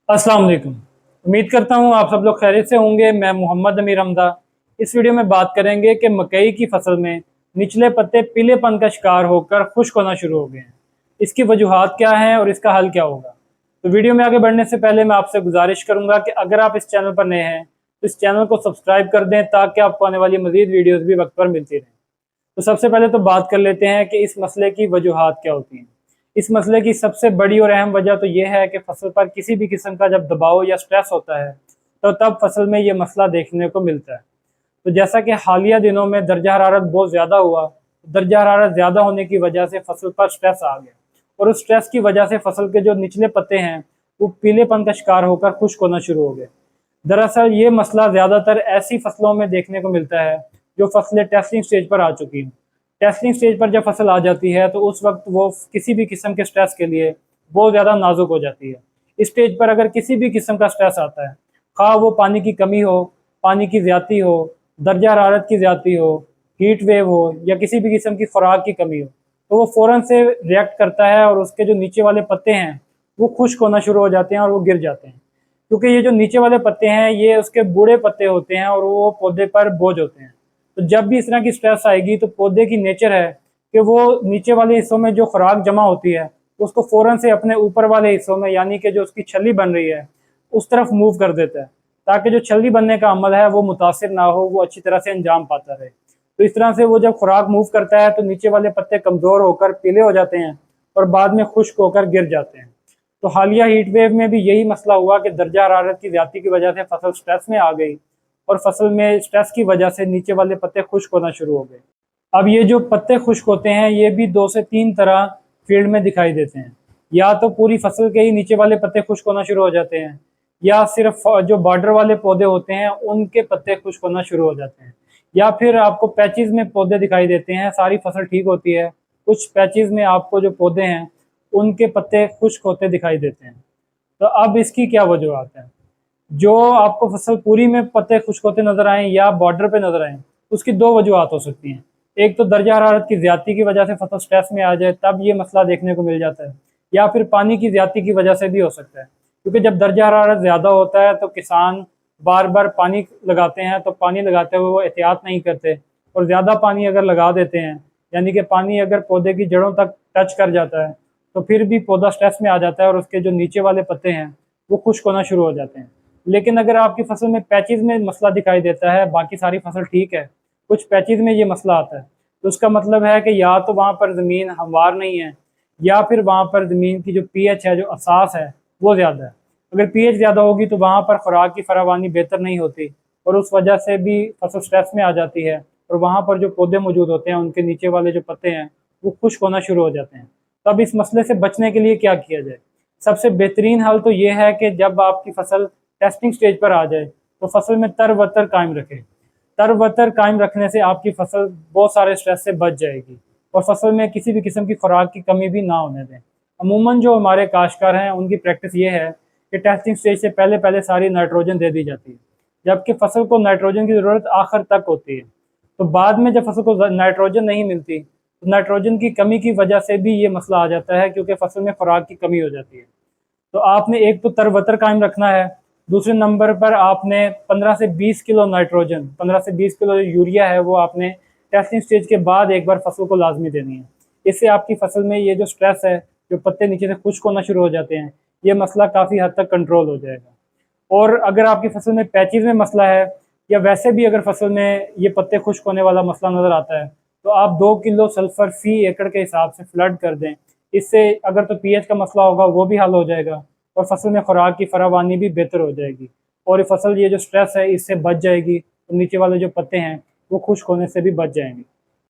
अस्सलाम वालेकुम। उम्मीद करता हूँ आप सब लोग खैरियत से होंगे। मैं मोहम्मद अमीर हमदा। इस वीडियो में बात करेंगे कि मकई की फसल में निचले पत्ते पीलेपन का शिकार होकर खुश्क होना शुरू हो गए हैं। इसकी वजूहात क्या हैं और इसका हल क्या होगा। तो वीडियो में आगे बढ़ने से पहले मैं आपसे गुजारिश करूंगा कि अगर आप इस चैनल पर नए हैं तो इस चैनल को सब्सक्राइब कर दें ताकि आपको आने वाली मजीद वीडियोज़ भी वक्त पर मिलती रहें। तो सबसे पहले तो बात कर लेते हैं कि इस मसले की वजूहात क्या होती हैं। इस मसले की सबसे बड़ी और अहम वजह तो ये है कि फसल पर किसी भी किस्म का जब दबाव या स्ट्रेस होता है तो तब फसल में ये मसला देखने को मिलता है। तो जैसा कि हालिया दिनों में दर्जा हरारत बहुत ज़्यादा हुआ, दर्जा हरारत ज़्यादा होने की वजह से फसल पर स्ट्रेस आ गया और उस स्ट्रेस की वजह से फसल के जो निचले पत्ते हैं वो पीलेपन का शिकार होकर खुश्क होना शुरू हो गए। दरअसल ये मसला ज़्यादातर ऐसी फसलों में देखने को मिलता है जो फसलें टेस्टिंग स्टेज पर आ चुकी हैं। टेस्टिंग स्टेज पर जब फसल आ जाती है तो उस वक्त वो किसी भी किस्म के स्ट्रेस के लिए बहुत ज़्यादा नाजुक हो जाती है। इस स्टेज पर अगर किसी भी किस्म का स्ट्रेस आता है, खा वो पानी की कमी हो, पानी की ज़्यादती हो, दर्जा हरारत की ज़्यादती हो, हीट वेव हो या किसी भी किस्म की खुराक की कमी हो, तो वो फ़ौरन से रिएक्ट करता है और उसके जो नीचे वाले पत्ते हैं वो खुश्क होना शुरू हो जाते हैं और वो गिर जाते हैं। क्योंकि ये जो नीचे वाले पत्ते हैं ये उसके बूढ़े पत्ते होते हैं और वो पौधे पर बोझ होते हैं। तो जब भी इस तरह की स्ट्रेस आएगी तो पौधे की नेचर है कि वो नीचे वाले हिस्सों में जो खुराक जमा होती है उसको फ़ौरन से अपने ऊपर वाले हिस्सों में यानी कि जो उसकी छल्ली बन रही है उस तरफ मूव कर देता है, ताकि जो छल्ली बनने का अमल है वो मुतासिर ना हो, वो अच्छी तरह से अंजाम पाता रहे। तो इस तरह से वो जब खुराक मूव करता है तो नीचे वाले पत्ते कमज़ोर होकर पीले हो जाते हैं और बाद में खुश्क होकर गिर जाते हैं। तो हालिया हीट वेव में भी यही मसला हुआ कि दर्जा हरारत की ज़्यादती की वजह से फसल स्ट्रेस में आ गई और फसल में स्ट्रेस की वजह से नीचे वाले पत्ते खुश्क होना शुरू हो गए। अब ये जो पत्ते खुश्क होते हैं ये भी 2 से 3 तरह फील्ड में दिखाई देते हैं। या तो पूरी फसल के ही नीचे वाले पत्ते खुश्क होना शुरू हो जाते हैं, या सिर्फ जो बॉर्डर वाले पौधे होते हैं उनके पत्ते खुश्क होना शुरू हो जाते हैं, या फिर आपको पैचेस में पौधे दिखाई देते हैं। सारी फसल ठीक होती है, कुछ पैचेस में आपको जो पौधे हैं उनके पत्ते खुश्क होते दिखाई देते हैं। तो अब इसकी क्या वजूहत है। जो आपको फसल पूरी में पत्ते खुश्क होते नजर आए या बॉर्डर पे नजर आए, उसकी दो वजूहत हो सकती हैं। एक तो दर्जा हरारत की ज्यादती की वजह से फसल स्ट्रेस में आ जाए तब ये मसला देखने को मिल जाता है, या फिर पानी की ज्यादती की वजह से भी हो सकता है। क्योंकि जब दर्जा हरारत ज़्यादा होता है तो किसान बार बार पानी लगाते हैं, तो पानी लगाते हुए वो एहतियात नहीं करते और ज़्यादा पानी अगर लगा देते हैं, यानी कि पानी अगर पौधे की जड़ों तक टच कर जाता है तो फिर भी पौधा स्ट्रेस में आ जाता है और उसके जो नीचे वाले पत्ते हैं वो खुश्क होना शुरू हो जाते हैं। लेकिन अगर आपकी फसल में पैचेस में मसला दिखाई देता है, बाकी सारी फसल ठीक है, कुछ पैचेस में ये मसला आता है, तो उसका मतलब है कि या तो वहाँ पर ज़मीन हमवार नहीं है, या फिर वहाँ पर ज़मीन की जो पीएच है, जो असास है, वो ज़्यादा है। अगर पीएच ज़्यादा होगी तो वहाँ पर खुराक की फरावानी बेहतर नहीं होती और उस वजह से भी फसल स्ट्रेस में आ जाती है और वहाँ पर जो पौधे मौजूद होते हैं उनके नीचे वाले जो पत्ते हैं वो खुश्क होना शुरू हो जाते हैं। तो अब इस मसले से बचने के लिए क्या किया जाए। सबसे बेहतरीन हल तो ये है कि जब आपकी फसल टेस्टिंग स्टेज पर आ जाए तो फसल में तरवतर कायम रखें। तरवतर कायम रखने से आपकी फसल बहुत सारे स्ट्रेस से बच जाएगी और फसल में किसी भी किस्म की खुराक की कमी भी ना होने दें। अमूमन जो हमारे काश्तकार हैं उनकी प्रैक्टिस ये है कि टेस्टिंग स्टेज से पहले पहले सारी नाइट्रोजन दे दी जाती है, जबकि फसल को नाइट्रोजन की ज़रूरत आखिर तक होती है। तो बाद में जब फसल को नाइट्रोजन नहीं मिलती तो नाइट्रोजन की कमी की वजह से भी ये मसला आ जाता है, क्योंकि फसल में खुराक की कमी हो जाती है। तो आपने एक तो तरवतर कायम रखना है, दूसरे नंबर पर आपने 15 से 20 किलो नाइट्रोजन, 15 से 20 किलो यूरिया है वो आपने टेस्टिंग स्टेज के बाद एक बार फसल को लाजमी देनी है। इससे आपकी फसल में ये जो स्ट्रेस है, जो पत्ते नीचे से खुश्क होना शुरू हो जाते हैं, ये मसला काफ़ी हद तक कंट्रोल हो जाएगा। और अगर आपकी फसल में पैचेस में मसला है या वैसे भी अगर फसल में ये पत्ते खुश्क होने वाला मसला नज़र आता है तो आप 2 किलो सल्फर फी एकड़ के हिसाब से फ्लड कर दें। इससे अगर तो पीएच का मसला होगा वो भी हल हो जाएगा और फसल में खुराक की फरावानी भी बेहतर हो जाएगी और ये फसल ये जो स्ट्रेस है इससे बच जाएगी और नीचे वाले जो पत्ते हैं वो खुश्क होने से भी बच जाएंगे।